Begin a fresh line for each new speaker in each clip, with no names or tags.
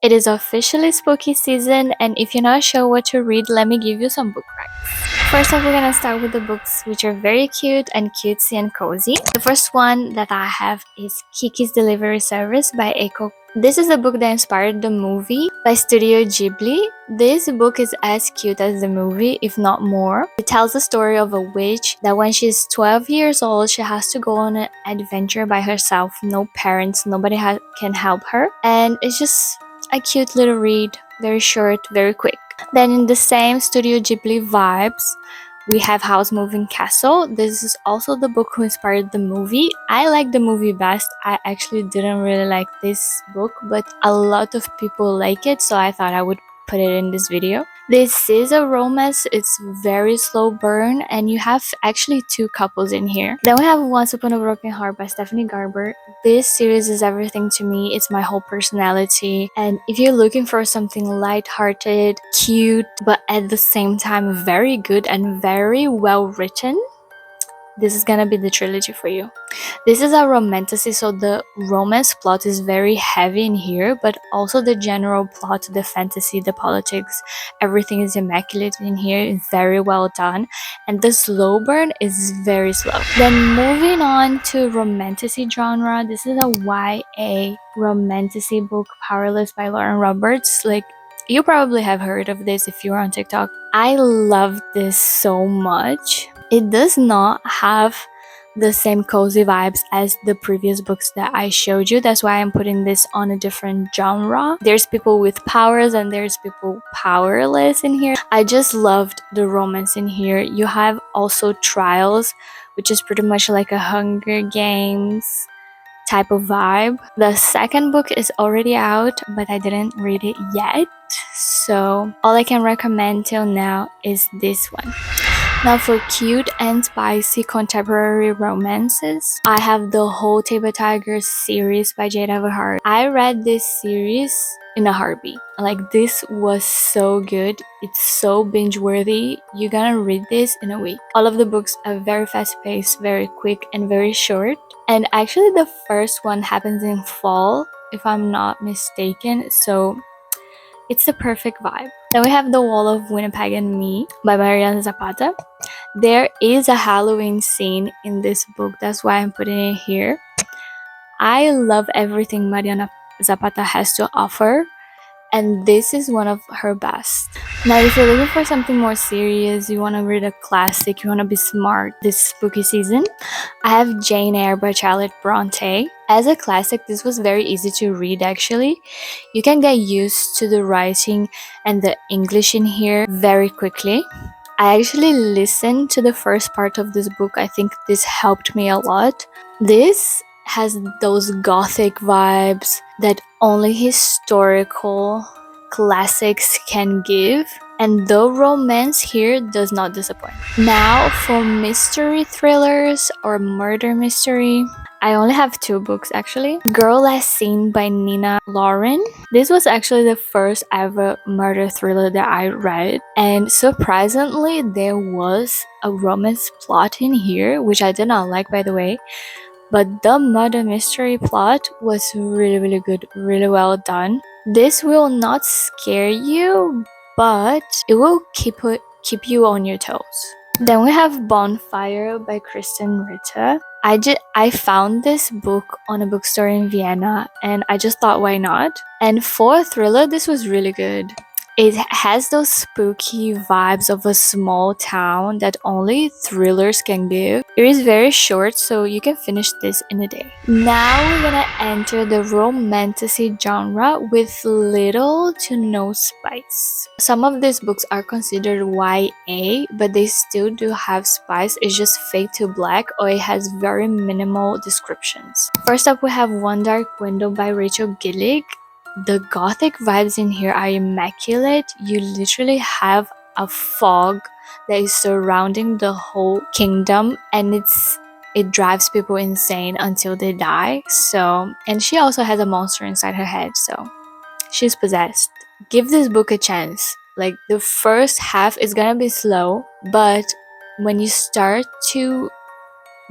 It is officially spooky season, and if you're not sure what to read, let me give you some book facts. First off, we're gonna start with the books which are very cute and cutesy and cozy. The first one that I have is Kiki's Delivery Service by Eiko. This is the book that inspired the movie by Studio Ghibli. This book is as cute as the movie, if not more. It tells the story of a witch that when she's 12 years old, she has to go on an adventure by herself. No parents, nobody can help her. And it's just a cute little read, very short, very quick. Then in the same Studio Ghibli vibes, we have House Moving Castle. This is also the book who inspired the movie. I like the movie best. I actually didn't really like this book, but a lot of people like it, so I thought I would put it in this video. This is a romance. It's very slow burn, and you have actually two couples in here. Then we have Once Upon a Broken Heart by Stephanie Garber. This series is everything to me. It's my whole personality, and if you're looking for something light-hearted, cute, but at the same time very good and very well written, this is gonna be the trilogy for you. This is a romantasy, so the romance plot is very heavy in here, but also the general plot, the fantasy, the politics, everything is immaculate in here. It's very well done, and the slow burn is very slow. Then moving on to romantasy genre, this is a YA romantasy book, Powerless by Lauren Roberts. Like, you probably have heard of this if you're on TikTok. I love this so much. It does not have the same cozy vibes as the previous books that I showed you. That's why I'm putting this on a different genre. There's people with powers and there's people powerless in here. I just loved the romance in here. You have also Trials, which is pretty much like a Hunger Games type of vibe. The second book is already out, but I didn't read it yet, so all I can recommend till now is this one. Now for cute and spicy contemporary romances, I have the whole Table Tigers series by Jade Everhart. I read this series in a heartbeat. Like, this was so good. It's so binge worthy. You're gonna read this in a week. All of the books are very fast paced, very quick, and very short. And actually the first one happens in fall, if I'm not mistaken, so it's the perfect vibe. Then we have The Wall of Winnipeg and Me by Mariana Zapata. There is a Halloween scene in this book, that's why I'm putting it here. I love everything Mariana Zapata has to offer, and this is one of her best. Now, if you're looking for something more serious, you want to read a classic, you want to be smart this spooky season, I have Jane Eyre by Charlotte Bronte. As a classic, this was very easy to read actually. You can get used to the writing and the English in here very quickly. I actually listened to the first part of this book. I think this helped me a lot. This has those gothic vibes that only historical classics can give, and the romance here does not disappoint. Now for mystery thrillers or murder mystery, I only have two books actually. Girl Last Seen by Nina Lauren. This was actually the first ever murder thriller that I read, and surprisingly there was a romance plot in here, which I did not like, by the way. But the murder mystery plot was really good, really well done. This will not scare you, but it will keep you on your toes. Then we have Bonfire by Kristen Ritter. I found this book on a bookstore in Vienna, and I just thought, why not? And for a thriller, this was really good. It has those spooky vibes of a small town that only thrillers can give. It is very short, so you can finish this in a day. Now we're gonna enter the romantasy genre with little to no spice. Some of these books are considered YA, but they still do have spice. It's just fade to black, or it has very minimal descriptions. First up, we have One Dark Window by Rachel Gillig. The gothic vibes in here are immaculate. You literally have a fog that is surrounding the whole kingdom, and it drives people insane until they die. So, and she also has a monster inside her head, so she's possessed. Give this book a chance. Like, the first half is gonna be slow, but when you start to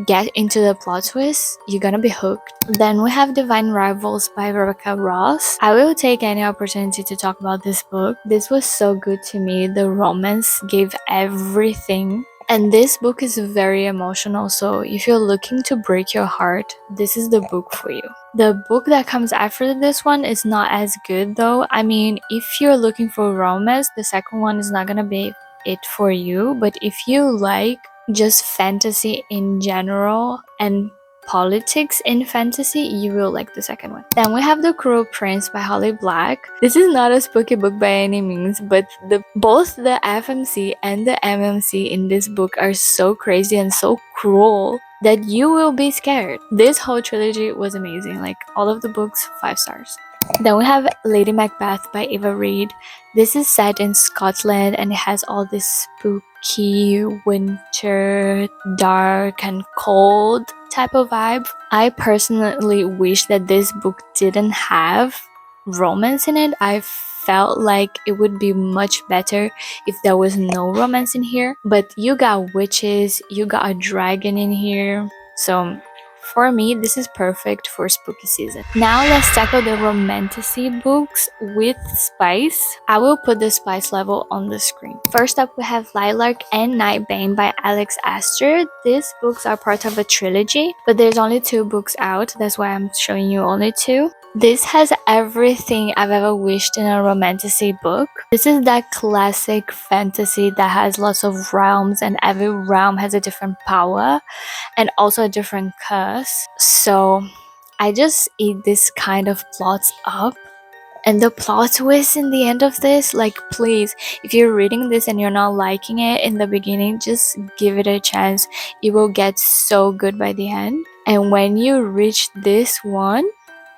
get into the plot twist, you're gonna be hooked. Then we have Divine Rivals by Rebecca Ross. I will take any opportunity to talk about this book. This was so good to me. The romance gave everything. And this book is very emotional, so if you're looking to break your heart, this is the book for you. The book that comes after this one is not as good though. I mean, if you're looking for romance, the second one is not gonna be it for you. But if you like just fantasy in general and politics in fantasy, you will like the second one. Then we have The Cruel Prince by Holly Black. This is not a spooky book by any means, but both the FMC and the MMC in this book are so crazy and so cruel that you will be scared. This whole trilogy was amazing. Like all of the books, 5 stars. Then we have Lady Macbeth by Eva Reid. This is set in Scotland and it has all this spooky winter, dark and cold type of vibe. I personally wish that this book didn't have romance in it. I felt like it would be much better if there was no romance in here. But you got witches, you got a dragon in here. So for me, this is perfect for spooky season. Now let's tackle the romantasy books with spice. I will put the spice level on the screen. First up, we have Lilac and Nightbane by Alex Astor. These books are part of a trilogy, but there's only 2 books out. That's why I'm showing you only 2. This has everything I've ever wished in a romantasy book. This is that classic fantasy that has lots of realms and every realm has a different power and also a different curse. So I just eat this kind of plots up. And the plot twist in the end of this, like please, if you're reading this and you're not liking it in the beginning, just give it a chance. It will get so good by the end. And when you reach this one,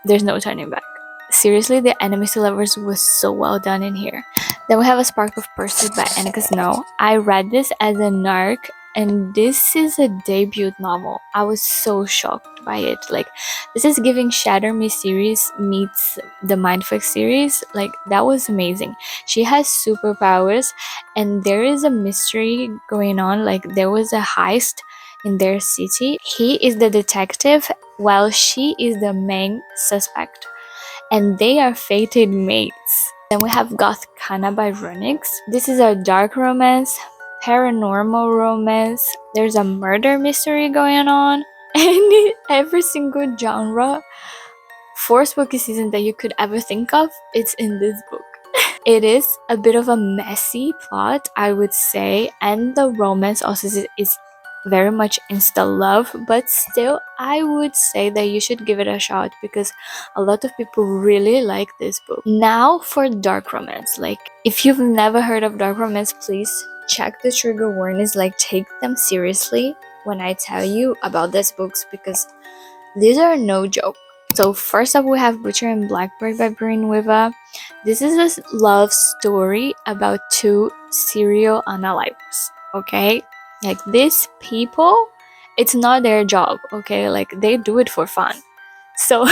there's no turning back. Seriously, the enemies to lovers was so well done in here. Then we have A Spark of Pursuit by Annika Snow. I read this as a narc and this is a debut novel. I was so shocked by it. Like, this is giving Shatter Me series meets the Mindfuck series. Like, that was amazing. She has superpowers and there is a mystery going on. Like, there was a heist in their city. He is the detective while she is the main suspect, and they are fated mates. Then we have Goth Kana by Runix. This is a dark romance, paranormal romance. There's a murder mystery going on, and every single genre for spooky season that you could ever think of, it's in this book. It is a bit of a messy plot, I would say, and the romance also is very much insta love, but still I would say that you should give it a shot because a lot of people really like this book. Now for dark romance. Like, if you've never heard of dark romance, please check the trigger warnings. Like, take them seriously when I tell you about these books because these are no joke. So first up, we have Butcher and Blackbird by Bryn Weaver. This is a love story about 2 serial unalivers, okay? Like, these people, it's not their job, okay? Like, they do it for fun. So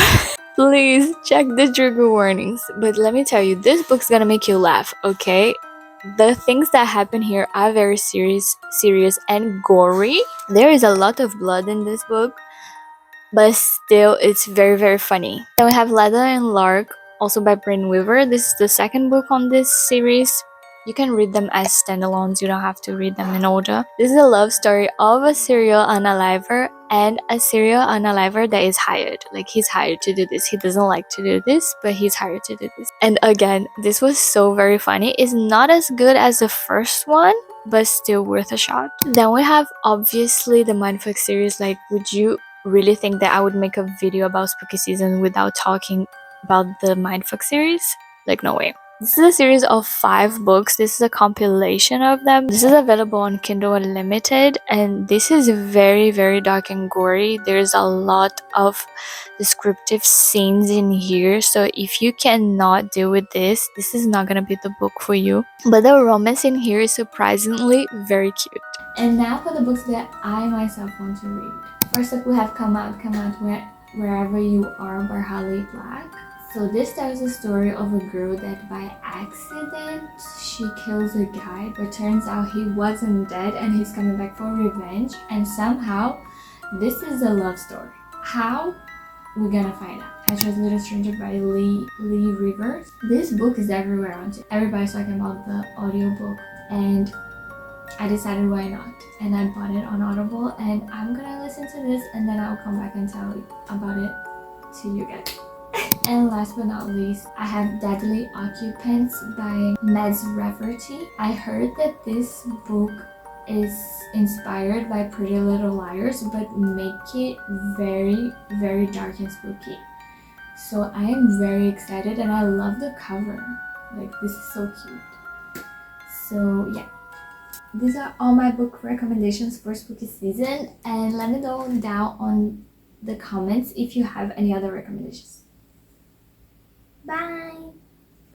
please check the trigger warnings. But let me tell you, this book's gonna make you laugh, okay? The things that happen here are very serious and gory. There is a lot of blood in this book, but still it's very, very funny. Then we have Leather and Lark, also by Bryn Weaver. This is the second book on this series. You can read them as standalones, you don't have to read them in order. This is a love story of a serial unaliver and a serial unaliver that is hired. Like, he's hired to do this. He doesn't like to do this, but he's hired to do this. And again, this was so very funny. It's not as good as the first one, but still worth a shot. Then we have obviously the Mindfuck series. Like, would you really think that I would make a video about spooky season without talking about the Mindfuck series? Like, no way. This is a series of 5 books. This is a compilation of them. This is available on Kindle Unlimited, and this is very, very dark and gory. There's a lot of descriptive scenes in here, so if you cannot deal with this is not gonna be the book for you. But the romance in here is surprisingly very cute. And now for the books that I myself want to read. First up, we have Come Out, Wherever You Are by Holly Black. So this tells the story of a girl that by accident she kills a guy, but turns out he wasn't dead and he's coming back for revenge, and somehow This is a love story. How? We're gonna find out. I Chose Little Stranger by Lee Rivers. This book is everywhere on it. Everybody's talking about the audiobook, and I decided why not. And I bought it on Audible, and I'm gonna listen to this, and then I'll come back and tell you about it to you guys. And last but not least, I have Deadly Occupants by Mads Rafferty. I heard that this book is inspired by Pretty Little Liars, but make it very, very dark and spooky. So I am very excited, and I love the cover. Like, this is so cute. So yeah, these are all my book recommendations for spooky season, and let me know down on the comments if you have any other recommendations. Bye!